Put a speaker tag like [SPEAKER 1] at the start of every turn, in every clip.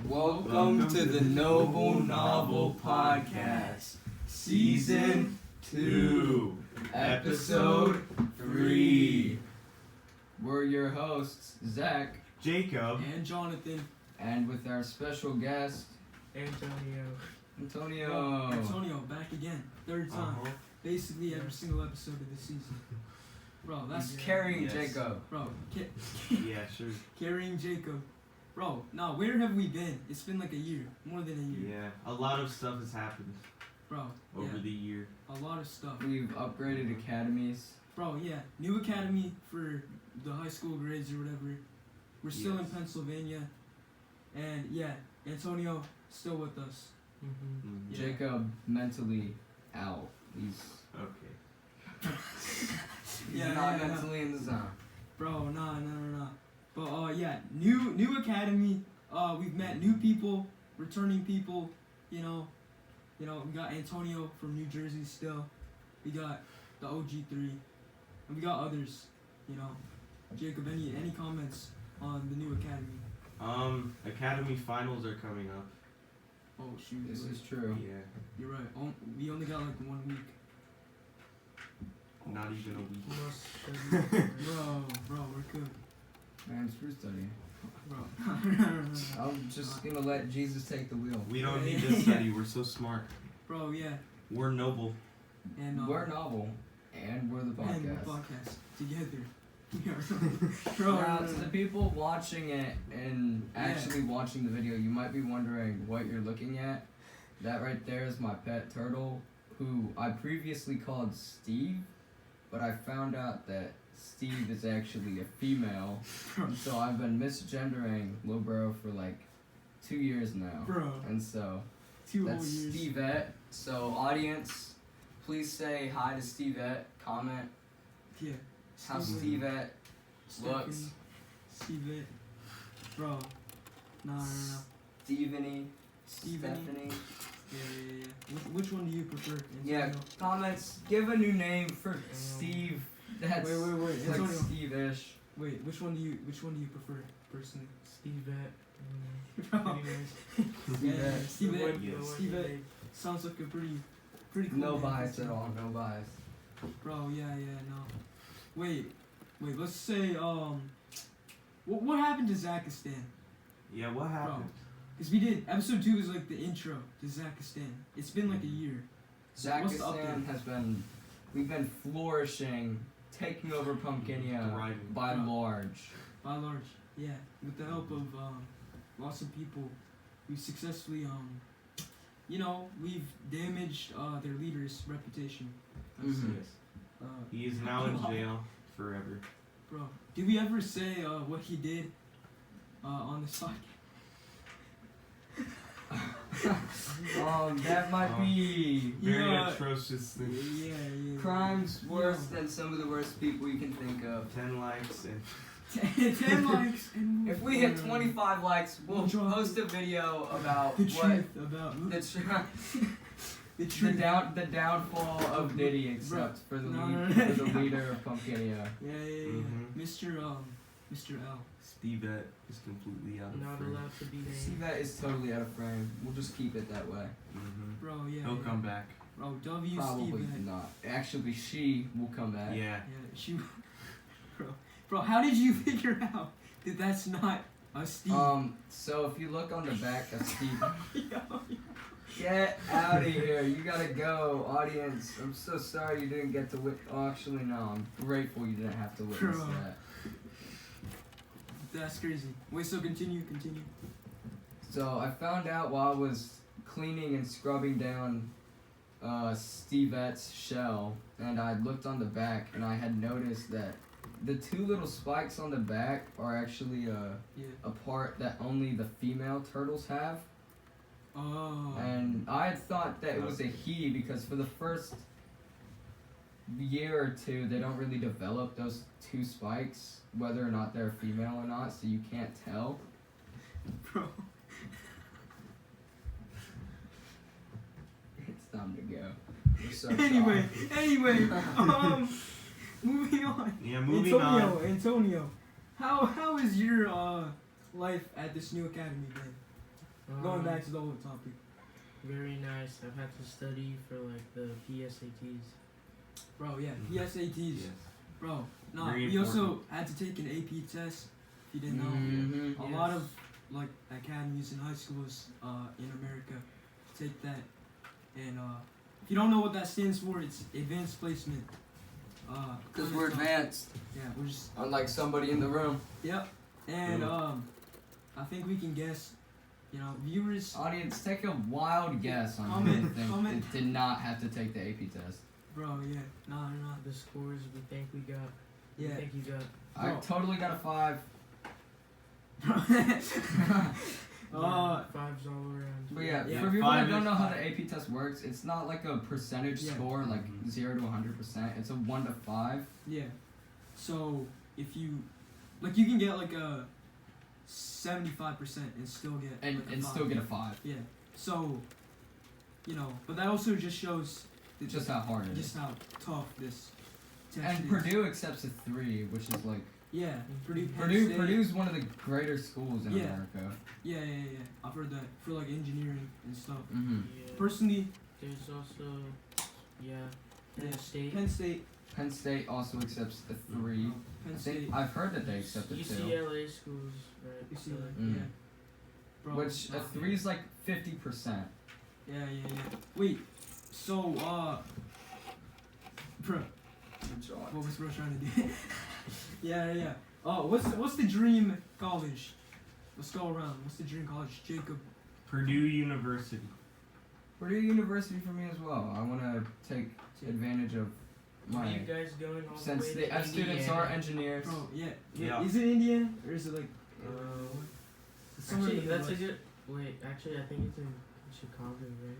[SPEAKER 1] Welcome to the Noble Novel Podcast, Season 2, Episode 3. We're your hosts, Zach,
[SPEAKER 2] Jacob,
[SPEAKER 3] and Jonathan,
[SPEAKER 1] and with our special guest,
[SPEAKER 3] Antonio, back again, third time. Basically every single episode of the season. Bro, that's
[SPEAKER 1] carrying Jacob.
[SPEAKER 3] Bro,
[SPEAKER 2] yeah, sure.
[SPEAKER 3] carrying Jacob. Bro, no, where have we been? It's been like a year, more than a year.
[SPEAKER 2] Yeah, a lot of stuff has happened
[SPEAKER 3] Bro,
[SPEAKER 2] over the year.
[SPEAKER 3] A lot of stuff.
[SPEAKER 1] We've upgraded academies.
[SPEAKER 3] Bro, yeah, new academy for the high school grades or whatever. We're still in Pennsylvania, and yeah, Antonio still with us.
[SPEAKER 2] Mm-hmm.
[SPEAKER 3] Yeah.
[SPEAKER 1] Jacob mentally out. He's
[SPEAKER 2] Okay.
[SPEAKER 1] he's not mentally in the zone.
[SPEAKER 3] Bro, nah. But yeah, new academy. We've met new people, returning people. You know, we got Antonio from New Jersey still. We got the OG3, and we got others. You know, Jacob, any comments on the new academy?
[SPEAKER 2] Academy finals are coming up.
[SPEAKER 3] Oh shoot,
[SPEAKER 1] This is true.
[SPEAKER 2] Yeah,
[SPEAKER 3] you're right. We only got like 1 week.
[SPEAKER 2] not even a week.
[SPEAKER 3] Bro, we're good.
[SPEAKER 1] Man, screw study.
[SPEAKER 3] Bro.
[SPEAKER 1] I'm just gonna let Jesus take the wheel.
[SPEAKER 2] We don't need to study. We're so smart.
[SPEAKER 3] Bro, yeah.
[SPEAKER 2] We're noble.
[SPEAKER 3] And
[SPEAKER 1] we're novel, and we're the podcast.
[SPEAKER 3] And the podcast together. Bro,
[SPEAKER 1] now, to the people watching it and actually watching the video, you might be wondering what you're looking at. That right there is my pet turtle, who I previously called Steve, but I found out that Steve is actually a female, so I've been misgendering Lil Bro for like 2 years now.
[SPEAKER 3] Bro.
[SPEAKER 1] And so,
[SPEAKER 3] 2 whole
[SPEAKER 1] that's
[SPEAKER 3] years.
[SPEAKER 1] Stevette. So, audience, please say hi to Stevette, comment
[SPEAKER 3] Yeah.
[SPEAKER 1] how Stevette looks.
[SPEAKER 3] Stevette. Bro. No.
[SPEAKER 1] Stephanie.
[SPEAKER 3] Stephanie. Yeah. Which one do you prefer? Antonio?
[SPEAKER 1] Yeah, comments. Give a new name for Steve. That's
[SPEAKER 3] Wait.
[SPEAKER 1] like
[SPEAKER 3] Antonio.
[SPEAKER 1] Steve-ish.
[SPEAKER 3] Wait, which one do you prefer personally?
[SPEAKER 4] Stevette.
[SPEAKER 3] Bro. Yeah, Stevette.
[SPEAKER 2] Yes.
[SPEAKER 3] Stevette sounds like a pretty cool
[SPEAKER 1] No
[SPEAKER 3] name.
[SPEAKER 1] bias at all. No bias.
[SPEAKER 3] Bro, yeah, no. Wait. Let's say what happened to Zakistan?
[SPEAKER 2] Yeah, what happened?
[SPEAKER 3] Because we did episode 2 is like the intro to Zakistan. It's been like a year. What's the update?
[SPEAKER 1] Zakistan we've been flourishing, taking over Pumpkinia
[SPEAKER 2] Thriving.
[SPEAKER 1] by large.
[SPEAKER 3] By large, yeah. With the help of lots of people, we successfully we've damaged their leader's reputation.
[SPEAKER 1] Mhm.
[SPEAKER 2] Yes. He is now in jail forever.
[SPEAKER 3] Bro, did we ever say what he did on the side?
[SPEAKER 1] That might be
[SPEAKER 2] Very atrocious thing.
[SPEAKER 3] Yeah.
[SPEAKER 1] crimes worse than some of the worst people you can think of.
[SPEAKER 2] 10 likes and
[SPEAKER 3] 10 likes. And
[SPEAKER 1] If we hit 25 likes, we'll
[SPEAKER 3] We'll
[SPEAKER 1] post a video about
[SPEAKER 3] the
[SPEAKER 1] what
[SPEAKER 3] truth about
[SPEAKER 1] the
[SPEAKER 3] the
[SPEAKER 1] the
[SPEAKER 3] truth.
[SPEAKER 1] the downfall of Diddy, except for the
[SPEAKER 3] No.
[SPEAKER 1] for the leader of Pumpkinia.
[SPEAKER 3] Yeah.
[SPEAKER 2] Mhm.
[SPEAKER 3] Mr. L.
[SPEAKER 2] Stevette is completely out of
[SPEAKER 4] Not
[SPEAKER 2] frame.
[SPEAKER 4] allowed to be named.
[SPEAKER 1] See, that is totally out of frame. We'll just keep it that way.
[SPEAKER 2] Mhm.
[SPEAKER 3] Bro, yeah.
[SPEAKER 2] He'll come back.
[SPEAKER 3] Bro, W.
[SPEAKER 1] Probably
[SPEAKER 3] Steve.
[SPEAKER 1] not. Actually, she will come back.
[SPEAKER 2] Yeah.
[SPEAKER 3] Yeah, she. Bro, how did you figure out that that's not a Steve?
[SPEAKER 1] So if you look on the back of Steve,
[SPEAKER 3] Yo.
[SPEAKER 1] get out of here. You gotta go, audience. I'm so sorry you didn't get to witness. Oh, actually, no. I'm grateful you didn't have to witness
[SPEAKER 3] Bro.
[SPEAKER 1] that.
[SPEAKER 3] That's crazy. Wait, so continue.
[SPEAKER 1] So I found out while I was cleaning and scrubbing down Stevette's shell, and I looked on the back, and I had noticed that the 2 little spikes on the back are actually a part that only the female turtles have.
[SPEAKER 3] Oh.
[SPEAKER 1] And I had thought that it was a he because for the first year or 2, they don't really develop those 2 spikes, whether or not they're female or not, so you can't tell.
[SPEAKER 3] Bro.
[SPEAKER 1] It's time to go. We're so
[SPEAKER 3] Anyway,
[SPEAKER 1] sorry.
[SPEAKER 3] moving on.
[SPEAKER 2] Yeah, moving on.
[SPEAKER 3] Antonio, how is your life at this new academy been? Going back to the old topic.
[SPEAKER 4] Very nice. I've had to study for like the PSATs.
[SPEAKER 3] Bro, yeah, PSATs.
[SPEAKER 2] Yes.
[SPEAKER 3] Bro, no,
[SPEAKER 2] Very
[SPEAKER 3] we also
[SPEAKER 2] important.
[SPEAKER 3] had to take an AP test. If you didn't know,
[SPEAKER 1] Mhm.
[SPEAKER 3] a lot of like academies and high schools in America take that, and if you don't know what that stands for, it's advanced placement.
[SPEAKER 1] Because we're advanced,
[SPEAKER 3] Yeah, we're just
[SPEAKER 1] unlike somebody in the room.
[SPEAKER 3] yep, and I think we can guess. You know, viewers.
[SPEAKER 1] Audience, take a wild guess on
[SPEAKER 3] Comment,
[SPEAKER 1] who think
[SPEAKER 3] comment.
[SPEAKER 1] it did not have to take the AP test.
[SPEAKER 3] Bro, yeah, no.
[SPEAKER 4] The scores we think we got.
[SPEAKER 3] Yeah.
[SPEAKER 4] We think you got.
[SPEAKER 1] I
[SPEAKER 3] Bro.
[SPEAKER 1] totally got a 5.
[SPEAKER 4] Fives all around.
[SPEAKER 1] But yeah,
[SPEAKER 3] Yeah,
[SPEAKER 1] for people that
[SPEAKER 2] 5
[SPEAKER 1] don't
[SPEAKER 2] is
[SPEAKER 1] know how the
[SPEAKER 2] 5.
[SPEAKER 1] AP test works, it's not like a percentage
[SPEAKER 3] Yeah.
[SPEAKER 1] score, like
[SPEAKER 2] Mhm.
[SPEAKER 1] 0 to 100%. It's a 1 to 5.
[SPEAKER 3] Yeah. So if you you can get like a 75% and still get
[SPEAKER 1] And,
[SPEAKER 3] like a
[SPEAKER 1] and
[SPEAKER 3] 5.
[SPEAKER 1] still get a 5.
[SPEAKER 3] Yeah. So but that also just shows
[SPEAKER 1] Just how hard it is.
[SPEAKER 3] just how tough this test
[SPEAKER 1] And
[SPEAKER 3] is.
[SPEAKER 1] Purdue accepts a 3, which is like
[SPEAKER 3] Yeah. Purdue. Penn
[SPEAKER 1] Purdue.
[SPEAKER 3] State.
[SPEAKER 1] Purdue's one of the greater schools in
[SPEAKER 3] Yeah.
[SPEAKER 1] America.
[SPEAKER 3] Yeah. I've heard that for like engineering and stuff.
[SPEAKER 1] Mm-hmm.
[SPEAKER 4] Yeah.
[SPEAKER 3] Personally,
[SPEAKER 4] There's also, Penn
[SPEAKER 3] Yeah.
[SPEAKER 4] State.
[SPEAKER 3] Penn State.
[SPEAKER 1] Penn State also accepts a 3.
[SPEAKER 3] Penn
[SPEAKER 1] I
[SPEAKER 3] State.
[SPEAKER 1] think I've heard that they accept it too.
[SPEAKER 4] UCLA schools, right?
[SPEAKER 3] UCLA.
[SPEAKER 1] Mm.
[SPEAKER 3] Yeah. Bro,
[SPEAKER 1] Which a
[SPEAKER 3] nah.
[SPEAKER 1] 3 is like 50%.
[SPEAKER 3] Yeah. Wait. So bro. What was bro trying to do? yeah. Oh, what's the dream college? Let's go around. What's the dream college, Jacob?
[SPEAKER 2] Purdue University.
[SPEAKER 1] Purdue University for me as well. I want to take advantage of
[SPEAKER 4] Are
[SPEAKER 1] my.
[SPEAKER 4] you guys going all
[SPEAKER 1] Since
[SPEAKER 4] the
[SPEAKER 1] the
[SPEAKER 4] way to
[SPEAKER 1] F students are
[SPEAKER 4] Indiana?
[SPEAKER 1] engineers.
[SPEAKER 3] Bro, yeah.
[SPEAKER 2] Yeah.
[SPEAKER 3] Is it Indiana or is it like
[SPEAKER 4] Uh,
[SPEAKER 3] somewhere
[SPEAKER 4] actually,
[SPEAKER 3] in the
[SPEAKER 4] that's a
[SPEAKER 3] Midwest?
[SPEAKER 4] good. Wait, actually, I think it's in Chicago, right?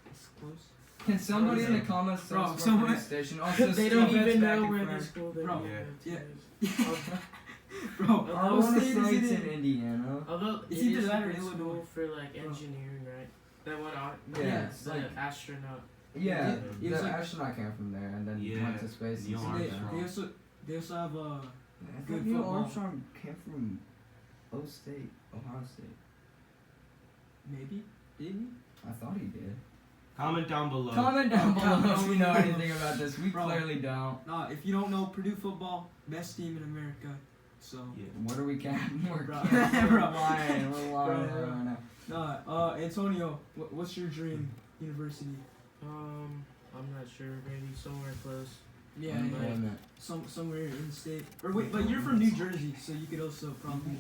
[SPEAKER 3] It's close.
[SPEAKER 1] Can somebody
[SPEAKER 3] Bro,
[SPEAKER 1] in the comments tell
[SPEAKER 3] bro,
[SPEAKER 1] us
[SPEAKER 3] someone-
[SPEAKER 1] what police station? Also,
[SPEAKER 4] They
[SPEAKER 1] Steve
[SPEAKER 4] don't
[SPEAKER 1] Vets
[SPEAKER 4] even
[SPEAKER 1] back
[SPEAKER 4] know
[SPEAKER 1] in
[SPEAKER 4] where
[SPEAKER 1] front.
[SPEAKER 4] the school they're
[SPEAKER 3] Bro,
[SPEAKER 4] going
[SPEAKER 3] yeah.
[SPEAKER 4] to.
[SPEAKER 3] Bro,
[SPEAKER 1] I
[SPEAKER 3] what
[SPEAKER 1] want to
[SPEAKER 3] state
[SPEAKER 1] say
[SPEAKER 3] is
[SPEAKER 1] it's
[SPEAKER 3] it
[SPEAKER 1] in
[SPEAKER 3] in?
[SPEAKER 1] Indiana.
[SPEAKER 4] Although
[SPEAKER 3] It's
[SPEAKER 4] it
[SPEAKER 3] either
[SPEAKER 4] is
[SPEAKER 3] that
[SPEAKER 4] a
[SPEAKER 3] or
[SPEAKER 4] good
[SPEAKER 3] Illinois.
[SPEAKER 4] school for like
[SPEAKER 3] Bro.
[SPEAKER 4] engineering, right? That one out.
[SPEAKER 1] Yeah, it's
[SPEAKER 4] the
[SPEAKER 1] like
[SPEAKER 4] astronaut.
[SPEAKER 1] yeah,
[SPEAKER 3] it
[SPEAKER 1] the
[SPEAKER 3] was like-
[SPEAKER 1] astronaut came from there and then
[SPEAKER 2] Yeah,
[SPEAKER 1] went to space.
[SPEAKER 2] Neil
[SPEAKER 1] and
[SPEAKER 3] They,
[SPEAKER 1] stuff.
[SPEAKER 2] Armstrong.
[SPEAKER 3] they also have
[SPEAKER 1] I
[SPEAKER 3] good
[SPEAKER 1] thought Neil
[SPEAKER 3] football.
[SPEAKER 1] Armstrong came from Ohio State.
[SPEAKER 3] maybe didn't
[SPEAKER 1] I thought he did.
[SPEAKER 2] Comment down below.
[SPEAKER 1] Comment down below
[SPEAKER 3] comment
[SPEAKER 1] if you know
[SPEAKER 3] below.
[SPEAKER 1] anything about this. We
[SPEAKER 3] Bro.
[SPEAKER 1] clearly don't.
[SPEAKER 3] he? Nah, if you don't know, Purdue football, best team in America. So
[SPEAKER 2] Yeah.
[SPEAKER 1] What are we capping? We're
[SPEAKER 3] Bro.
[SPEAKER 1] capping.
[SPEAKER 3] Bro.
[SPEAKER 1] We're lying. We're lying
[SPEAKER 3] Bro.
[SPEAKER 1] right now.
[SPEAKER 3] nah, Antonio, what's your dream university?
[SPEAKER 4] I'm not sure. Maybe somewhere close.
[SPEAKER 3] Yeah,
[SPEAKER 1] Unemployment.
[SPEAKER 3] somewhere in the state. Or wait, but you're from New Jersey, so you could also probably.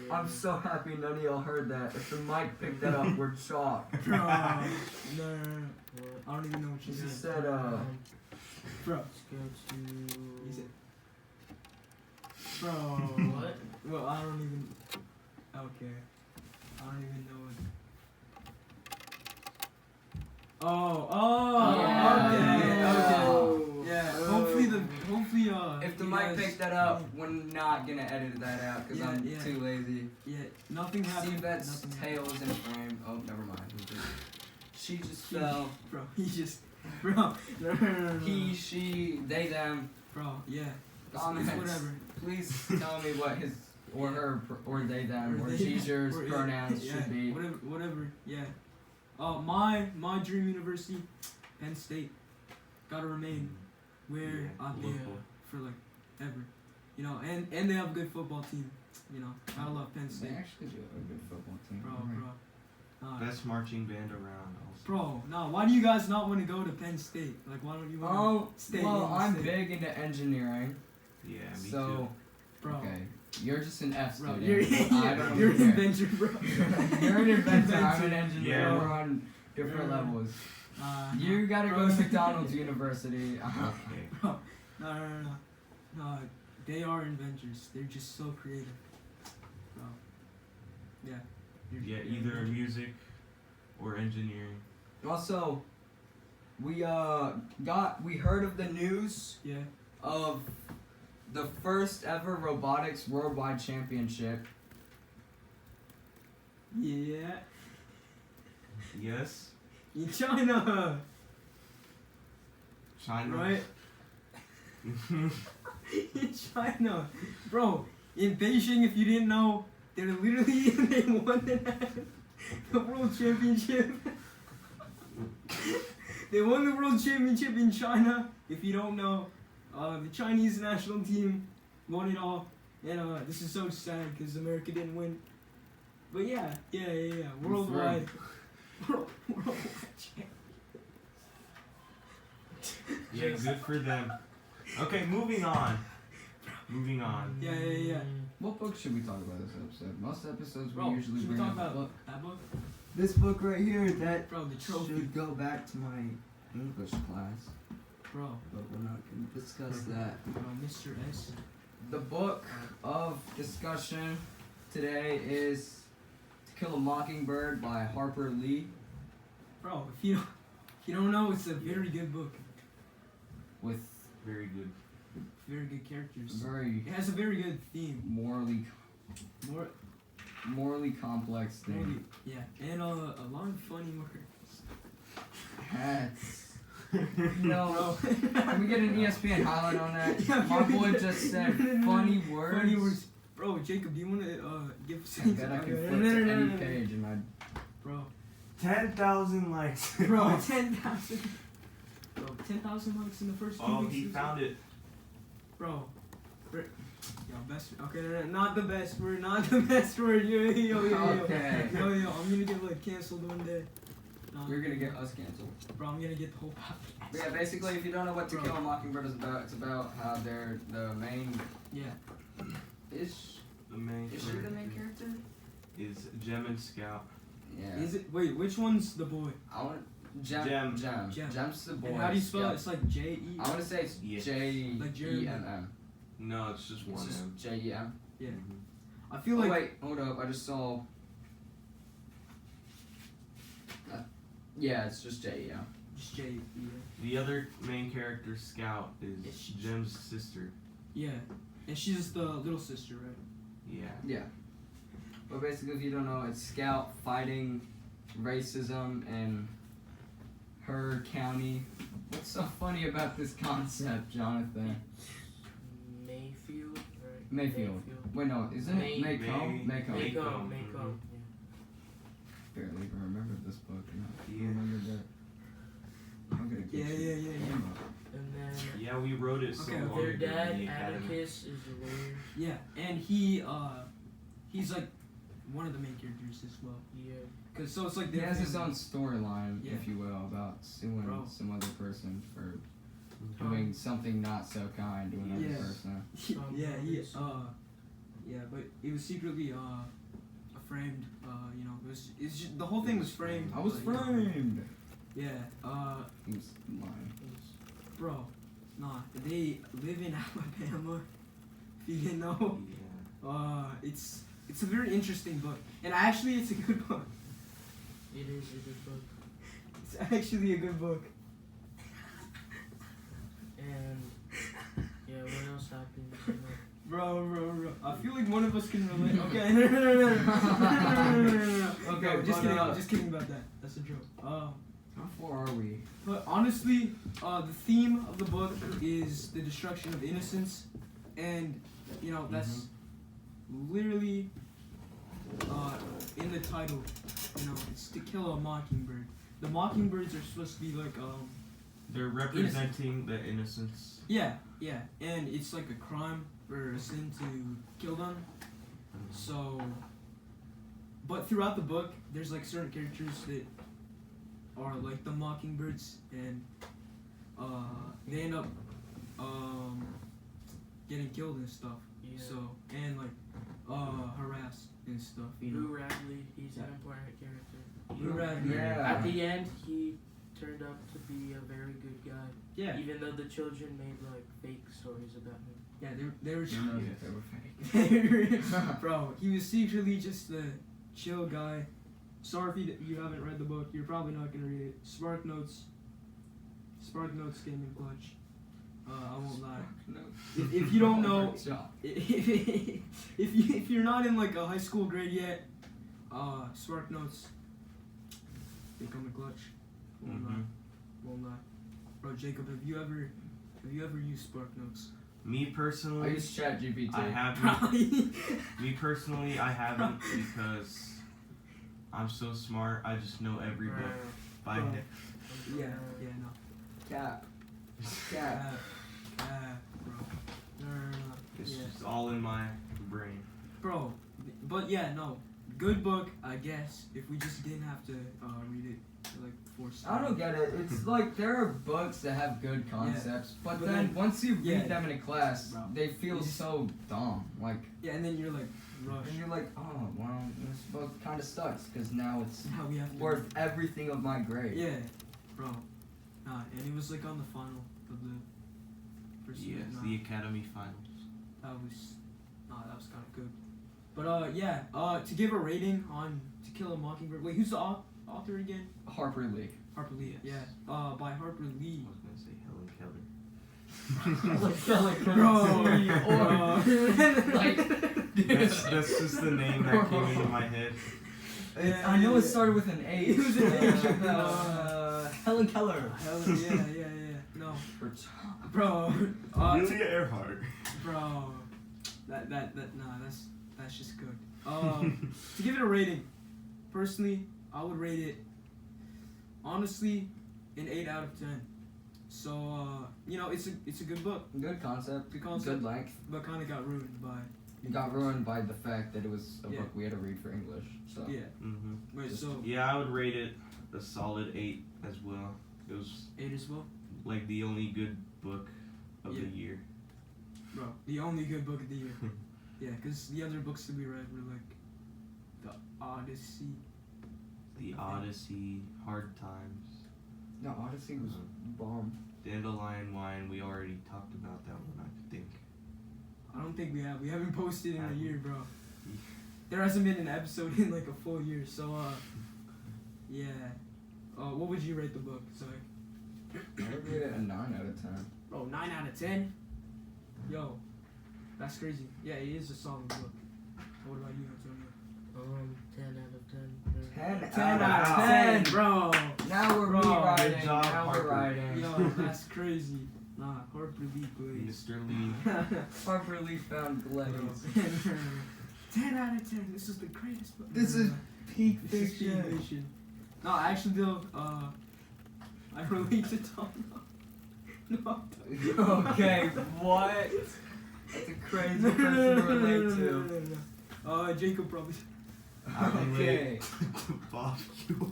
[SPEAKER 4] Yeah.
[SPEAKER 1] I'm so happy none of y'all heard that. If the mic picked that up, we're shocked.
[SPEAKER 3] Bro, no.
[SPEAKER 4] What?
[SPEAKER 3] I don't even know what you
[SPEAKER 1] He
[SPEAKER 3] said.
[SPEAKER 1] said,
[SPEAKER 3] Bro,
[SPEAKER 4] Let's go to.
[SPEAKER 3] he said. Bro.
[SPEAKER 4] What?
[SPEAKER 3] Well, I don't even. Okay. I don't even know what. Oh,
[SPEAKER 1] Yeah.
[SPEAKER 3] okay. Yeah, hopefully
[SPEAKER 1] if the
[SPEAKER 3] you
[SPEAKER 1] mic
[SPEAKER 3] guys-
[SPEAKER 1] picked that up, we're not gonna edit that out because
[SPEAKER 3] Yeah,
[SPEAKER 1] I'm
[SPEAKER 3] yeah.
[SPEAKER 1] too lazy.
[SPEAKER 3] Yeah, nothing happened.
[SPEAKER 1] Steve Vet's
[SPEAKER 3] nothing
[SPEAKER 1] tail
[SPEAKER 3] happened.
[SPEAKER 1] is in frame. Oh, never mind. She just fell.
[SPEAKER 3] Bro, he just. Bro, no.
[SPEAKER 1] He, she, they, them.
[SPEAKER 3] Bro, yeah. It's
[SPEAKER 1] Comments.
[SPEAKER 3] whatever.
[SPEAKER 1] Please tell me what his or her or they, them, or
[SPEAKER 3] they-
[SPEAKER 1] she's yours
[SPEAKER 3] or-
[SPEAKER 1] pronouns
[SPEAKER 3] yeah,
[SPEAKER 1] should be.
[SPEAKER 3] Whatever, yeah. My dream university, Penn State, gotta remain where
[SPEAKER 2] Yeah,
[SPEAKER 3] I've been
[SPEAKER 2] local.
[SPEAKER 3] for like ever, and they have a good football team, I love Penn
[SPEAKER 1] They
[SPEAKER 3] State,
[SPEAKER 1] actually do have a good football team.
[SPEAKER 3] bro.
[SPEAKER 2] Best marching band around. Also.
[SPEAKER 3] Bro, no, why do you guys not want to go to Penn State? Like, why don't you want to stay
[SPEAKER 1] well,
[SPEAKER 3] in the
[SPEAKER 1] I'm
[SPEAKER 3] state?
[SPEAKER 1] big into engineering,
[SPEAKER 2] Yeah, me
[SPEAKER 1] so
[SPEAKER 3] Bro,
[SPEAKER 1] okay, you're just an F
[SPEAKER 3] bro,
[SPEAKER 1] student.
[SPEAKER 3] you're,
[SPEAKER 1] I don't
[SPEAKER 3] you're an
[SPEAKER 1] care.
[SPEAKER 3] inventor, bro.
[SPEAKER 1] You're an inventor. I'm an engineer.
[SPEAKER 2] Yeah.
[SPEAKER 1] We're on different
[SPEAKER 3] Yeah.
[SPEAKER 1] levels.
[SPEAKER 3] Uh,
[SPEAKER 1] You gotta go
[SPEAKER 3] bro.
[SPEAKER 1] to McDonald's University.
[SPEAKER 2] too. Okay.
[SPEAKER 3] Bro, no. They are inventors. They're just so creative. Bro. Yeah.
[SPEAKER 2] Yeah, either music or engineering.
[SPEAKER 1] Also, we heard of the news
[SPEAKER 3] Yeah.
[SPEAKER 1] of the first ever robotics worldwide championship.
[SPEAKER 3] Yeah.
[SPEAKER 2] Yes.
[SPEAKER 3] In China.
[SPEAKER 2] China.
[SPEAKER 3] Right? In China. Bro, in Beijing, if you didn't know, they're literally, they won the the world championship. They won the world championship in China. If you don't know, the Chinese national team won it all. And this is so sad because America didn't win. But yeah. Worldwide. Worldwide champ.
[SPEAKER 2] Yeah, good for them. Okay, moving on.
[SPEAKER 3] Yeah.
[SPEAKER 1] What book should we talk about this episode? Most episodes we
[SPEAKER 3] Bro,
[SPEAKER 1] usually
[SPEAKER 3] should we
[SPEAKER 1] bring
[SPEAKER 3] talk
[SPEAKER 1] up a
[SPEAKER 3] about
[SPEAKER 1] book.
[SPEAKER 3] that book?
[SPEAKER 1] This book right here, that
[SPEAKER 3] Bro, the trophy.
[SPEAKER 1] should go back to my English class,
[SPEAKER 3] Bro,
[SPEAKER 1] but we're not going to discuss that.
[SPEAKER 3] Mr. S.
[SPEAKER 1] The book of discussion today is To Kill a Mockingbird by Harper Lee,
[SPEAKER 3] Bro, if you don't know, it's a very good book.
[SPEAKER 1] with
[SPEAKER 2] Very good.
[SPEAKER 3] Very good characters.
[SPEAKER 1] very
[SPEAKER 3] It has a very good theme.
[SPEAKER 1] morally complex thing.
[SPEAKER 3] Yeah, and a lot of funny words.
[SPEAKER 1] Hats. No.
[SPEAKER 3] Bro.
[SPEAKER 1] Can we get an ESPN highlight on that?
[SPEAKER 3] Yeah,
[SPEAKER 1] My
[SPEAKER 3] we-
[SPEAKER 1] boy just said funny words.
[SPEAKER 3] Funny words. Bro, Jacob, do you want to give
[SPEAKER 1] I
[SPEAKER 3] something?
[SPEAKER 1] bet I can flip to any page and
[SPEAKER 3] Bro,
[SPEAKER 2] 10,000 likes.
[SPEAKER 3] bro, 10,000. Bro, 10,000 likes in the first 2
[SPEAKER 2] Oh,
[SPEAKER 3] weeks.
[SPEAKER 2] he found it.
[SPEAKER 3] Bro. Yo, best. Okay, no, not the best word. Not the best word. Yo.
[SPEAKER 1] Okay.
[SPEAKER 3] Yo, I'm gonna get like canceled one day. No,
[SPEAKER 1] You're gonna get us canceled.
[SPEAKER 3] Bro, I'm gonna get the whole podcast.
[SPEAKER 1] But yeah, basically, if you don't know what To
[SPEAKER 3] Bro.
[SPEAKER 1] Kill a Mockingbird is about, it's about how they're the main.
[SPEAKER 3] Yeah.
[SPEAKER 2] The main
[SPEAKER 1] Is she the main character?
[SPEAKER 2] is Gem and Scout.
[SPEAKER 1] Yeah.
[SPEAKER 3] Is it? Wait, which one's the boy?
[SPEAKER 1] I want Gem.
[SPEAKER 2] Gem.
[SPEAKER 1] Gem's the boy.
[SPEAKER 3] And how do you spell
[SPEAKER 1] Scout.
[SPEAKER 3] it? It's like J-E.
[SPEAKER 1] I want to say it's
[SPEAKER 2] Yeah.
[SPEAKER 3] Like Jeremy.
[SPEAKER 1] J-E-M-M.
[SPEAKER 2] No, it's just
[SPEAKER 1] It's
[SPEAKER 2] one
[SPEAKER 1] just
[SPEAKER 2] M.
[SPEAKER 1] J-E-M.
[SPEAKER 3] Yeah.
[SPEAKER 2] Mhm.
[SPEAKER 3] I feel
[SPEAKER 1] Oh
[SPEAKER 3] like.
[SPEAKER 1] wait, hold up. I just saw. Yeah, it's just J-E-M.
[SPEAKER 3] Just J-E.
[SPEAKER 2] The other main character, Scout, is
[SPEAKER 3] Is she-
[SPEAKER 2] Gem's sister.
[SPEAKER 3] Yeah. And she's the little sister, right?
[SPEAKER 2] Yeah.
[SPEAKER 1] Yeah. But basically, if you don't know, it's Scout fighting racism in her county. What's so funny about this concept, Jonathan?
[SPEAKER 4] Mayfield, right?
[SPEAKER 1] Mayfield. Wait, no, isn't it
[SPEAKER 4] May-
[SPEAKER 1] Maycomb? Maycomb.
[SPEAKER 2] Maycomb.
[SPEAKER 4] Maycomb.
[SPEAKER 1] Barely even remember this book. I
[SPEAKER 2] Yeah.
[SPEAKER 1] remember that. I'm gonna get
[SPEAKER 3] Yeah.
[SPEAKER 4] And then
[SPEAKER 2] Yeah, we wrote it so
[SPEAKER 3] Okay,
[SPEAKER 2] long
[SPEAKER 4] their
[SPEAKER 2] ago
[SPEAKER 4] dad,
[SPEAKER 2] in the academy.
[SPEAKER 4] Atticus, is a lawyer.
[SPEAKER 3] Yeah. And he's like one of the main characters as well.
[SPEAKER 4] Yeah.
[SPEAKER 3] Cause so it's like
[SPEAKER 1] He
[SPEAKER 3] their
[SPEAKER 1] has his
[SPEAKER 3] family.
[SPEAKER 1] own storyline,
[SPEAKER 3] Yeah.
[SPEAKER 1] if you will, about suing
[SPEAKER 3] Bro.
[SPEAKER 1] some other person for
[SPEAKER 2] Mhm.
[SPEAKER 1] doing something not so kind to another
[SPEAKER 3] Yeah.
[SPEAKER 1] person.
[SPEAKER 3] Yeah, but it was secretly framed. It's just, the whole thing was framed.
[SPEAKER 1] I was
[SPEAKER 3] like,
[SPEAKER 1] framed.
[SPEAKER 3] Yeah.
[SPEAKER 1] He was lying.
[SPEAKER 3] Bro, nah. They live in Alabama. If you didn't know,
[SPEAKER 2] Yeah.
[SPEAKER 3] it's a very interesting book, and actually it's a good book.
[SPEAKER 4] It is a good book.
[SPEAKER 3] It's actually a good book.
[SPEAKER 4] And yeah, what else happened? You know?
[SPEAKER 3] Bro. I feel like one of us can relate. Okay, no.
[SPEAKER 1] Okay,
[SPEAKER 3] No, just
[SPEAKER 1] but,
[SPEAKER 3] kidding. I'm just kidding about that. That's a joke.
[SPEAKER 1] How far are we?
[SPEAKER 3] But honestly, the theme of the book is the destruction of innocence, and that's literally in the title. It's To Kill a Mockingbird. The mockingbirds are supposed to be like
[SPEAKER 2] They're representing the innocence.
[SPEAKER 3] yeah, and it's like a crime or a sin to kill them. So, but throughout the book, there's like certain characters that are like the mockingbirds, and they end up getting killed and stuff.
[SPEAKER 4] Yeah.
[SPEAKER 3] So and like harassed and stuff.
[SPEAKER 4] Lou Radley, he's an important character.
[SPEAKER 3] Lou Radley.
[SPEAKER 1] Yeah.
[SPEAKER 4] At the end, he turned out to be a very good guy.
[SPEAKER 3] Yeah,
[SPEAKER 4] Even though the children made like fake stories about him.
[SPEAKER 3] yeah, they were.
[SPEAKER 1] You know
[SPEAKER 2] Yes.
[SPEAKER 1] that they were fake.
[SPEAKER 3] Bro, he was secretly just a chill guy. Sorry if you haven't read the book. You're probably not gonna read it. Spark Notes came in clutch. I won't lie.
[SPEAKER 1] No.
[SPEAKER 3] If you don't know,
[SPEAKER 1] Good job.
[SPEAKER 3] if you're not in like a high school grade yet, Spark Notes, they come in clutch. Won't lie. Won't lie. Bro, Jacob, have you ever used Spark Notes?
[SPEAKER 2] Me
[SPEAKER 1] I
[SPEAKER 2] personally,
[SPEAKER 1] use ChatGPT.
[SPEAKER 2] I haven't.
[SPEAKER 3] Probably.
[SPEAKER 2] Me personally, I haven't because I'm so smart. I just know every book by
[SPEAKER 3] Bro.
[SPEAKER 2] head.
[SPEAKER 3] Yeah, no.
[SPEAKER 1] Cap.
[SPEAKER 3] Cap, bro. No.
[SPEAKER 2] It's
[SPEAKER 3] Yeah.
[SPEAKER 2] just all in my brain.
[SPEAKER 3] Bro, but yeah, no. Good book, I guess, if we just didn't have to read it for like 4 stars.
[SPEAKER 1] I don't get it. It's like there are books that have good concepts, but
[SPEAKER 3] But
[SPEAKER 1] then
[SPEAKER 3] then-
[SPEAKER 1] once you read
[SPEAKER 3] yeah.
[SPEAKER 1] them in a class,
[SPEAKER 3] Bro.
[SPEAKER 1] they feel
[SPEAKER 3] You just-
[SPEAKER 1] so dumb. Like,
[SPEAKER 3] Yeah, and then you're like, rush.
[SPEAKER 1] and you're like, oh, well, this book kind of sucks because now it's
[SPEAKER 3] Now we have to.
[SPEAKER 1] worth everything of my grade.
[SPEAKER 3] Yeah, bro. Nah, and it was like on the final of the first
[SPEAKER 2] Yes,
[SPEAKER 3] nah,
[SPEAKER 2] the Academy Finals.
[SPEAKER 3] that was kind of good. But yeah, to give a rating on To Kill a Mockingbird. Wait, who's the author again?
[SPEAKER 1] Harper Lee.
[SPEAKER 3] Harper Lee.
[SPEAKER 2] Yes.
[SPEAKER 3] Yeah. By Harper
[SPEAKER 2] I
[SPEAKER 3] Lee.
[SPEAKER 2] was gonna say Helen Keller. That's just the name that came into my head.
[SPEAKER 3] Yeah,
[SPEAKER 1] I know it
[SPEAKER 3] yeah.
[SPEAKER 1] started with an H.
[SPEAKER 3] It was an H.
[SPEAKER 1] Helen Keller.
[SPEAKER 3] Yeah. No, bro.
[SPEAKER 2] Amelia Earhart.
[SPEAKER 3] Bro, that's just good. To give it a rating, personally, I would rate it honestly an 8 out of 10. So it's a good book,
[SPEAKER 1] Good concept.
[SPEAKER 3] Good concept.
[SPEAKER 1] Good length.
[SPEAKER 3] but kind of got ruined by.
[SPEAKER 1] It got ruined by the fact that it was a
[SPEAKER 3] Yeah.
[SPEAKER 1] book we had to read for English. So
[SPEAKER 3] Yeah.
[SPEAKER 2] Mm-hmm.
[SPEAKER 3] Wait,
[SPEAKER 1] Just-
[SPEAKER 3] so
[SPEAKER 2] Yeah, I would rate it a solid 8 as well. It was
[SPEAKER 3] 8 as well,
[SPEAKER 2] like the only good book of
[SPEAKER 3] Yeah.
[SPEAKER 2] the year.
[SPEAKER 3] bro. The only good book of the year. Yeah, because the other books that we read were like the Odyssey.
[SPEAKER 2] The Odyssey, Hard Times,
[SPEAKER 1] no, Odyssey was bomb.
[SPEAKER 2] Dandelion Wine. We already talked about that one, I think.
[SPEAKER 3] I don't think we have. We haven't posted in a
[SPEAKER 2] Haven't.
[SPEAKER 3] year, bro. There hasn't been an episode in like a full year. So yeah. What would you rate the book? So
[SPEAKER 1] I would rate it a 9 out of 10.
[SPEAKER 3] bro, 9 out of 10. Yo, that's crazy. Yeah, it is a solid book. What about you, Antonio?
[SPEAKER 4] 10 out of 10.
[SPEAKER 1] 10
[SPEAKER 3] out of 10, bro.
[SPEAKER 1] Now we're
[SPEAKER 3] Bro,
[SPEAKER 1] rewriting.
[SPEAKER 2] good job,
[SPEAKER 1] now
[SPEAKER 2] Harper.
[SPEAKER 1] we're writing.
[SPEAKER 3] Yo, that's crazy. Nah, Harper Lee Glaze.
[SPEAKER 2] Mr. Lee.
[SPEAKER 1] Harper Lee found glaze.
[SPEAKER 3] 10 out of 10. This is the greatest book.
[SPEAKER 1] This is peak
[SPEAKER 3] This is peak
[SPEAKER 1] fiction.
[SPEAKER 3] fiction. No, actually, though, I relate to Tom. No.
[SPEAKER 1] Okay, what? That's a crazy person to relate to.
[SPEAKER 3] Jacob probably.
[SPEAKER 2] I relate
[SPEAKER 1] Okay.
[SPEAKER 2] to Bob Hewell.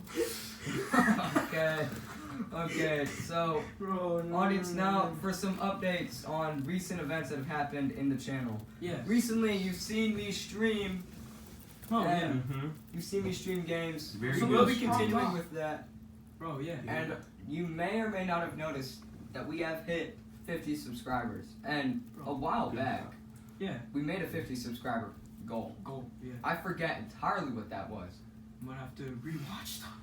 [SPEAKER 1] Okay, so
[SPEAKER 3] Bro, no,
[SPEAKER 1] audience,
[SPEAKER 3] no,
[SPEAKER 1] now
[SPEAKER 3] no.
[SPEAKER 1] for some updates on recent events that have happened in the channel.
[SPEAKER 3] Yeah.
[SPEAKER 1] Recently, you've seen me stream.
[SPEAKER 3] Oh, yeah.
[SPEAKER 1] and
[SPEAKER 2] Mm-hmm.
[SPEAKER 1] You've seen me stream games.
[SPEAKER 2] Very
[SPEAKER 1] so
[SPEAKER 2] good.
[SPEAKER 1] we'll be
[SPEAKER 3] Strong
[SPEAKER 1] continuing
[SPEAKER 3] rock.
[SPEAKER 1] with that.
[SPEAKER 3] Bro, yeah.
[SPEAKER 2] Yeah.
[SPEAKER 1] And you may or may not have noticed that we have hit 50 subscribers. And a while
[SPEAKER 2] Good
[SPEAKER 1] back,
[SPEAKER 2] job.
[SPEAKER 3] Yeah.
[SPEAKER 1] we made a 50 subscriber goal.
[SPEAKER 3] Go. Yeah.
[SPEAKER 1] I forget entirely what that was.
[SPEAKER 3] Might have to rewatch those.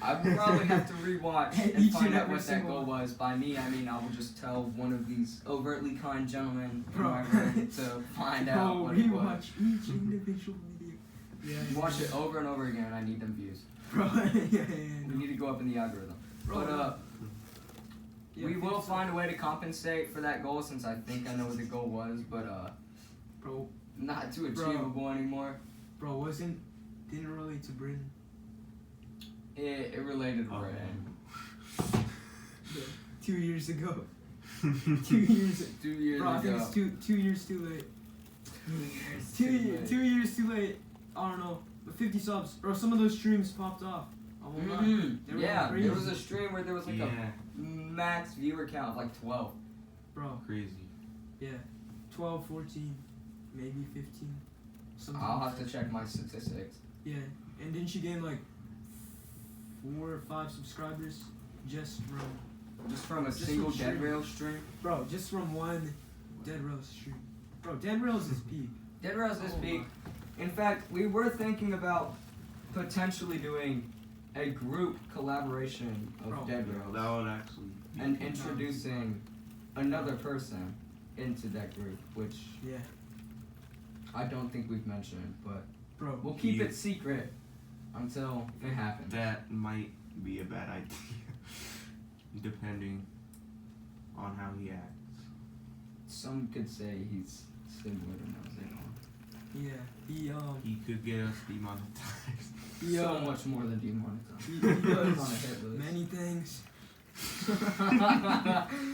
[SPEAKER 1] I will probably have to rewatch and
[SPEAKER 3] Each
[SPEAKER 1] find
[SPEAKER 3] and
[SPEAKER 1] out
[SPEAKER 3] every
[SPEAKER 1] what that
[SPEAKER 3] single
[SPEAKER 1] goal
[SPEAKER 3] one.
[SPEAKER 1] was. By me, I mean I will just tell one of these overtly kind gentlemen in
[SPEAKER 3] Bro.
[SPEAKER 1] my room to find out
[SPEAKER 3] Bro,
[SPEAKER 1] what it was.
[SPEAKER 3] rewatch each individual video. Yeah.
[SPEAKER 1] Watch it over and over again. I need them views.
[SPEAKER 3] Bro, yeah.
[SPEAKER 1] We
[SPEAKER 3] No.
[SPEAKER 1] need to go up in the algorithm.
[SPEAKER 3] Bro,
[SPEAKER 1] But
[SPEAKER 3] yeah,
[SPEAKER 1] we
[SPEAKER 3] I think
[SPEAKER 1] will
[SPEAKER 3] so.
[SPEAKER 1] find a way to compensate for that goal since I think I know what the goal was, but
[SPEAKER 3] Bro,
[SPEAKER 1] not too
[SPEAKER 3] Bro.
[SPEAKER 1] achievable anymore.
[SPEAKER 3] didn't relate to Britain.
[SPEAKER 1] It related to
[SPEAKER 2] Oh.
[SPEAKER 1] Britain.
[SPEAKER 3] 2 years ago. 2 years.
[SPEAKER 1] 2 years
[SPEAKER 3] Bro, I think
[SPEAKER 1] ago.
[SPEAKER 3] it's 2 years too late.
[SPEAKER 1] 2 years.
[SPEAKER 3] 2 years too late. I don't know. But 50 subs. Bro, some of those streams popped off. I won't lie.
[SPEAKER 1] Mhm.
[SPEAKER 3] They were
[SPEAKER 1] Yeah,
[SPEAKER 3] crazy.
[SPEAKER 1] there was a stream where there was like
[SPEAKER 2] Yeah,
[SPEAKER 1] a max viewer count of like 12.
[SPEAKER 3] Bro,
[SPEAKER 2] crazy.
[SPEAKER 3] yeah. 12, 14, maybe 15. Something
[SPEAKER 1] I'll
[SPEAKER 3] like
[SPEAKER 1] have to
[SPEAKER 3] that.
[SPEAKER 1] check my statistics.
[SPEAKER 3] Yeah. And didn't she gain like 4 or 5 subscribers just from.
[SPEAKER 1] Just from a
[SPEAKER 3] Just
[SPEAKER 1] single
[SPEAKER 3] from
[SPEAKER 1] Dead
[SPEAKER 3] stream.
[SPEAKER 1] Rail stream.
[SPEAKER 3] Bro, just from one Dead Rails stream. Bro, Dead Rails is peak.
[SPEAKER 1] Dead Rail's this
[SPEAKER 3] Oh
[SPEAKER 1] big.
[SPEAKER 3] my.
[SPEAKER 1] In fact, we were thinking about potentially doing a group collaboration of
[SPEAKER 3] Bro.
[SPEAKER 1] Dead
[SPEAKER 2] Yeah,
[SPEAKER 1] Rails
[SPEAKER 2] that would actually. be
[SPEAKER 1] and
[SPEAKER 2] cool.
[SPEAKER 1] introducing another person into that group, which
[SPEAKER 3] Yeah.
[SPEAKER 1] I don't think we've mentioned, but
[SPEAKER 3] Bro,
[SPEAKER 1] we'll keep
[SPEAKER 2] Yeah.
[SPEAKER 1] it secret until it happens.
[SPEAKER 2] That might be a bad idea, depending on how he acts.
[SPEAKER 1] Some could say he's similar to Nozino.
[SPEAKER 3] yeah. He
[SPEAKER 2] He could get us demonetized.
[SPEAKER 1] So much more than demonetized.
[SPEAKER 3] He
[SPEAKER 1] Put him on a
[SPEAKER 3] does
[SPEAKER 1] hit list.
[SPEAKER 3] many things,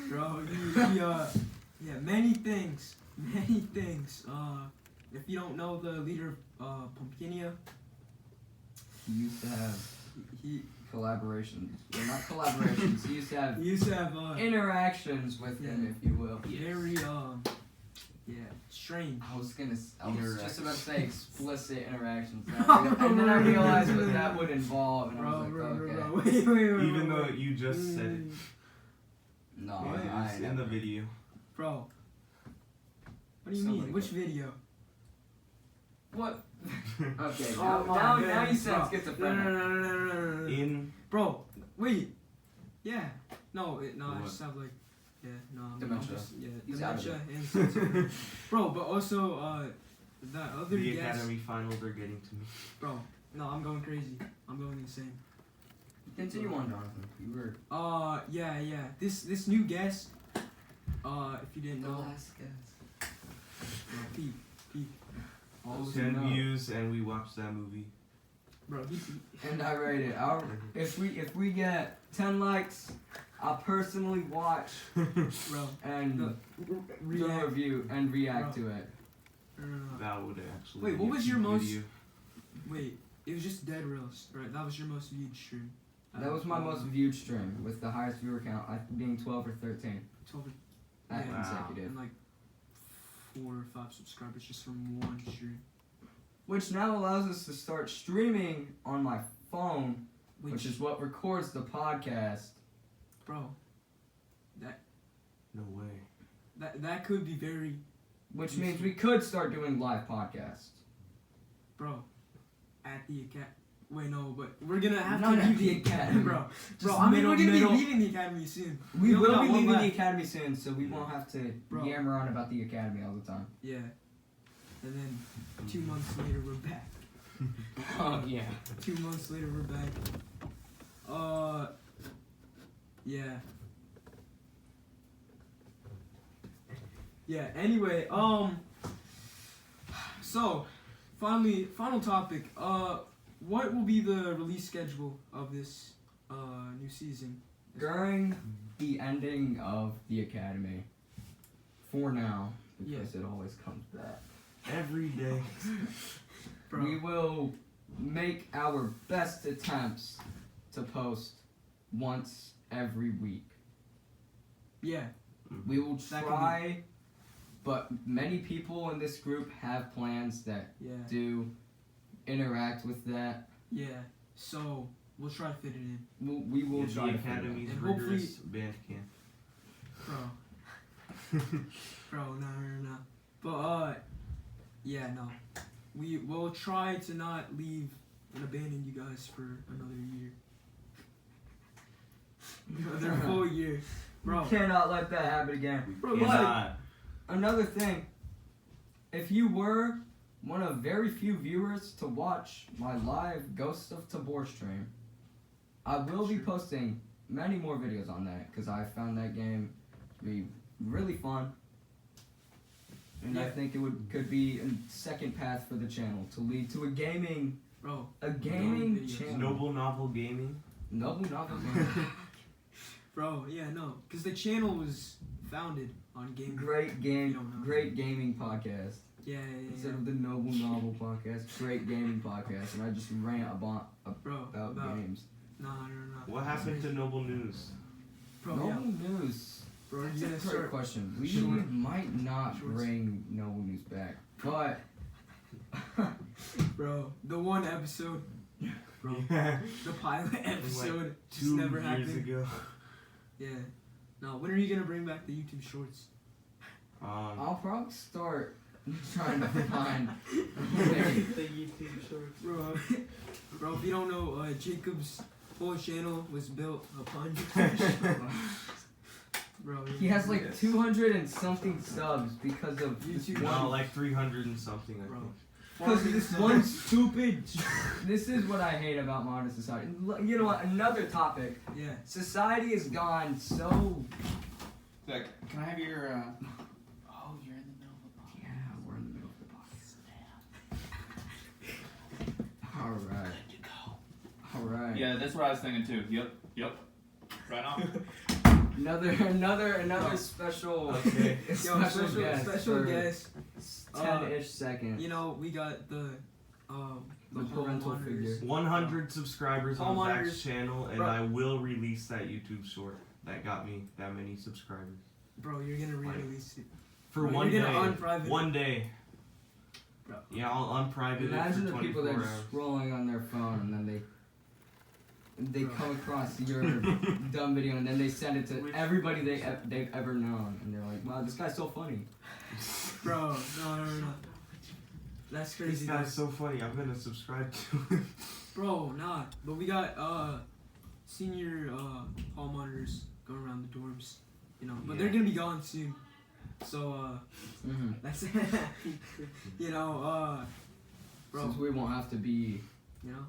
[SPEAKER 3] bro. Yeah, many things. If you don't know the leader of Pumpkinia,
[SPEAKER 1] He used to have
[SPEAKER 3] he
[SPEAKER 1] collaborations. Well, not collaborations. He used to have
[SPEAKER 3] used to have
[SPEAKER 1] interactions with him, if you will.
[SPEAKER 3] very strange.
[SPEAKER 1] I was just about to say explicit interactions.
[SPEAKER 3] Bro,
[SPEAKER 1] And then I realized what that would involve, and I was
[SPEAKER 3] Bro,
[SPEAKER 1] like, okay.
[SPEAKER 3] wait.
[SPEAKER 2] Even though you just said it.
[SPEAKER 1] No,
[SPEAKER 2] It's in the video.
[SPEAKER 3] Bro. What do you
[SPEAKER 1] Somebody
[SPEAKER 3] mean? Which video?
[SPEAKER 1] What? Okay,
[SPEAKER 3] Oh my
[SPEAKER 1] now you
[SPEAKER 3] goodness,
[SPEAKER 1] sound
[SPEAKER 3] bro.
[SPEAKER 1] schizophrenic.
[SPEAKER 3] No.
[SPEAKER 2] In
[SPEAKER 3] Bro, wait. Yeah. No, I
[SPEAKER 2] What?
[SPEAKER 3] just have like, I'm
[SPEAKER 1] Dementia.
[SPEAKER 3] just,
[SPEAKER 1] He's out of
[SPEAKER 3] dementia and schizophrenia. Bro, but also, that other
[SPEAKER 2] the
[SPEAKER 3] guest.
[SPEAKER 2] Academy finals are getting to me.
[SPEAKER 3] Bro, no, I'm going crazy. I'm going insane.
[SPEAKER 1] Continue on, Jonathan. You were
[SPEAKER 3] Yeah. This new guest, if you didn't know, Pete. All of you
[SPEAKER 2] 10
[SPEAKER 3] know.
[SPEAKER 2] views and we watched that movie.
[SPEAKER 3] Bro,
[SPEAKER 1] and I rate it. If we get 10 likes, I'll personally watch
[SPEAKER 3] bro,
[SPEAKER 1] and do a
[SPEAKER 3] react.
[SPEAKER 1] review and react to it.
[SPEAKER 2] That would actually
[SPEAKER 3] Wait,
[SPEAKER 2] be
[SPEAKER 3] what
[SPEAKER 2] a
[SPEAKER 3] was your
[SPEAKER 2] cute
[SPEAKER 3] most-
[SPEAKER 2] video.
[SPEAKER 3] Wait, it was just Dead Reels, right? That was your most viewed stream.
[SPEAKER 1] That was my most viewed stream with the highest viewer count, being 12 or 13
[SPEAKER 3] 12
[SPEAKER 1] at
[SPEAKER 3] Yeah.
[SPEAKER 1] consecutive.
[SPEAKER 3] and like 4 or 5 subscribers just from one stream.
[SPEAKER 1] Which now allows us to start streaming on my phone, which is what records the podcast.
[SPEAKER 3] bro,
[SPEAKER 2] No way.
[SPEAKER 3] that could be very,
[SPEAKER 1] Which means we could start doing live podcasts.
[SPEAKER 3] bro, at the academy. Wait, no, but we're gonna have
[SPEAKER 1] Not
[SPEAKER 3] to
[SPEAKER 1] at
[SPEAKER 3] leave
[SPEAKER 1] the
[SPEAKER 3] the academy, bro.
[SPEAKER 1] Just
[SPEAKER 3] Bro, I mean, we're gonna
[SPEAKER 1] middle.
[SPEAKER 3] be leaving the academy soon.
[SPEAKER 1] We
[SPEAKER 3] only
[SPEAKER 1] will
[SPEAKER 3] got
[SPEAKER 1] be
[SPEAKER 3] one
[SPEAKER 1] leaving the
[SPEAKER 3] left.
[SPEAKER 1] academy soon, so we won't have to
[SPEAKER 3] Bro.
[SPEAKER 1] yammer on about the academy all the time.
[SPEAKER 3] Yeah. And then 2 months later, we're back.
[SPEAKER 1] Oh yeah.
[SPEAKER 3] 2 months later, we're back. Yeah. Yeah, anyway, so, final topic. What will be the release schedule of this, new season?
[SPEAKER 1] During the ending of the academy, for now, because it always comes back,
[SPEAKER 2] Every day.
[SPEAKER 3] Bro.
[SPEAKER 1] we will make our best attempts to post once every week.
[SPEAKER 3] Yeah,
[SPEAKER 1] We will
[SPEAKER 3] That could
[SPEAKER 1] try, but many people in this group have plans that
[SPEAKER 3] yeah,
[SPEAKER 1] do interact with that.
[SPEAKER 3] yeah. So, we'll try to fit it in.
[SPEAKER 1] We will
[SPEAKER 2] Yeah,
[SPEAKER 1] try
[SPEAKER 2] the
[SPEAKER 1] to fit it in.
[SPEAKER 2] Academy's
[SPEAKER 3] And hopefully-
[SPEAKER 2] rigorous band camp.
[SPEAKER 3] Bro, no. But, yeah, no. We will try to not leave and abandon you guys for another year. Another full year. Bro,
[SPEAKER 1] Cannot let that happen again.
[SPEAKER 3] Bro,
[SPEAKER 1] But
[SPEAKER 2] Cannot.
[SPEAKER 1] another thing, if you were one of very few viewers to watch my live Ghost of Tabor stream, I will be posting many more videos on that because I found that game to be really fun. And I
[SPEAKER 3] Yeah.
[SPEAKER 1] think could be a second path for the channel to lead to a gaming
[SPEAKER 3] bro,
[SPEAKER 1] gaming
[SPEAKER 3] videos.
[SPEAKER 1] channel.
[SPEAKER 2] Noble Novel Gaming.
[SPEAKER 1] Noble novel.
[SPEAKER 3] Bro, yeah, no. Because the channel was founded on gaming.
[SPEAKER 1] Great
[SPEAKER 3] You
[SPEAKER 1] game,
[SPEAKER 3] don't know.
[SPEAKER 1] great gaming podcast.
[SPEAKER 3] Yeah.
[SPEAKER 1] Instead of the Noble Novel podcast, great gaming podcast, and I just rant about
[SPEAKER 3] Bro,
[SPEAKER 1] games.
[SPEAKER 3] No.
[SPEAKER 2] What happened to Noble News?
[SPEAKER 3] Bro,
[SPEAKER 1] Noble
[SPEAKER 3] yeah.
[SPEAKER 1] News.
[SPEAKER 3] Bro,
[SPEAKER 1] That's
[SPEAKER 3] you're
[SPEAKER 1] a
[SPEAKER 3] gonna
[SPEAKER 1] great
[SPEAKER 3] start.
[SPEAKER 1] question. We
[SPEAKER 3] Shorts.
[SPEAKER 1] might not
[SPEAKER 3] Shorts.
[SPEAKER 1] bring Noble News back, but
[SPEAKER 3] Bro, the one episode. Bro, the pilot episode just
[SPEAKER 2] 2
[SPEAKER 3] never
[SPEAKER 2] years
[SPEAKER 3] happened.
[SPEAKER 2] ago.
[SPEAKER 3] Yeah. No, when are you gonna bring back the YouTube Shorts?
[SPEAKER 1] I'll probably start trying to find.
[SPEAKER 4] The YouTube shorts.
[SPEAKER 3] Bro, if you don't know, Jacob's whole channel was built upon Bro,
[SPEAKER 1] He has like 200 and something subs because of
[SPEAKER 3] YouTube.
[SPEAKER 2] No, like 300 and something, I
[SPEAKER 3] Bro.
[SPEAKER 2] think.
[SPEAKER 1] Because of this one stupid. This is what I hate about modern society. You know what? Another topic.
[SPEAKER 3] Yeah.
[SPEAKER 1] Society has gone so.
[SPEAKER 5] Like, can I have your, Oh, you're in the middle of the podcast.
[SPEAKER 1] Yeah, we're in the middle of the podcast. Alright.
[SPEAKER 5] Good to go.
[SPEAKER 1] Alright.
[SPEAKER 5] Yeah, that's what I was thinking too. Yep. Right on.
[SPEAKER 1] Another special
[SPEAKER 2] Okay.
[SPEAKER 1] special
[SPEAKER 3] guest.
[SPEAKER 1] 10-ish seconds.
[SPEAKER 3] You know, we got the
[SPEAKER 1] parental
[SPEAKER 3] home
[SPEAKER 1] figure.
[SPEAKER 3] monitors.
[SPEAKER 2] 100 subscribers on
[SPEAKER 3] Home
[SPEAKER 2] Zach's
[SPEAKER 3] monitors.
[SPEAKER 2] channel, and
[SPEAKER 3] Bro.
[SPEAKER 2] I will release that YouTube short that got me that many subscribers.
[SPEAKER 3] Bro, you're gonna re-release it.
[SPEAKER 2] For
[SPEAKER 3] Bro,
[SPEAKER 2] one
[SPEAKER 3] you're
[SPEAKER 2] day.
[SPEAKER 3] gonna unprivate it.
[SPEAKER 2] One day.
[SPEAKER 3] Bro.
[SPEAKER 2] Yeah, I'll unprivate
[SPEAKER 1] Imagine
[SPEAKER 2] it
[SPEAKER 1] the
[SPEAKER 2] for
[SPEAKER 1] people
[SPEAKER 2] 24
[SPEAKER 1] that are
[SPEAKER 2] hours.
[SPEAKER 1] scrolling on their phone and then they
[SPEAKER 3] Bro.
[SPEAKER 1] come across your dumb video and then they send it to everybody they've ever known and they're like, wow, this guy's so funny.
[SPEAKER 3] Bro, no. That's
[SPEAKER 2] This
[SPEAKER 3] crazy.
[SPEAKER 2] guy's so funny. I'm gonna subscribe to him.
[SPEAKER 3] Bro, nah. But we got senior hall monitors going around the dorms, you know. But
[SPEAKER 2] Yeah.
[SPEAKER 3] they're gonna be gone soon. So
[SPEAKER 1] Mm-hmm.
[SPEAKER 3] that's you know, bro,
[SPEAKER 1] Since we won't have to be
[SPEAKER 3] you know,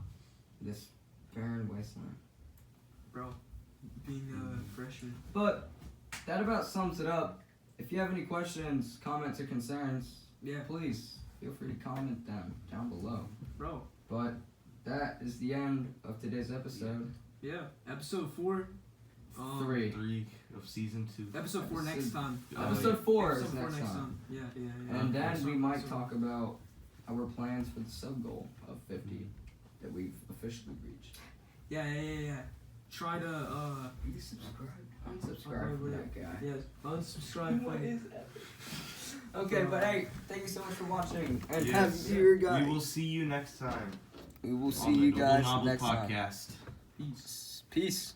[SPEAKER 1] this barren wasteland.
[SPEAKER 3] bro, being a freshman.
[SPEAKER 1] But that about sums it up. If you have any questions, comments, or concerns,
[SPEAKER 3] Yeah,
[SPEAKER 1] please feel free to comment them down below.
[SPEAKER 3] bro.
[SPEAKER 1] But that is the end of today's episode.
[SPEAKER 3] Yeah, episode 4.
[SPEAKER 1] 3.
[SPEAKER 2] 3 of season 2.
[SPEAKER 3] Episode 4 next time.
[SPEAKER 1] Episode 4
[SPEAKER 3] Episode
[SPEAKER 1] is
[SPEAKER 3] 4
[SPEAKER 1] next time.
[SPEAKER 3] Yeah.
[SPEAKER 1] And then
[SPEAKER 3] Episode-
[SPEAKER 1] we might
[SPEAKER 3] episode-
[SPEAKER 1] talk about our plans for the sub goal of 50 that we've officially reached.
[SPEAKER 3] Yeah. Try to
[SPEAKER 1] Please subscribe. Unsubscribe from that guy.
[SPEAKER 3] yes, unsubscribe. What
[SPEAKER 1] Okay, but hey, thank you so much for watching. And
[SPEAKER 2] Yes.
[SPEAKER 1] have your guys.
[SPEAKER 2] We will see you next time.
[SPEAKER 1] We will see
[SPEAKER 2] on the
[SPEAKER 1] you
[SPEAKER 2] Noble
[SPEAKER 1] guys
[SPEAKER 2] Novel
[SPEAKER 1] next time.
[SPEAKER 2] podcast.
[SPEAKER 3] Peace.
[SPEAKER 1] Peace.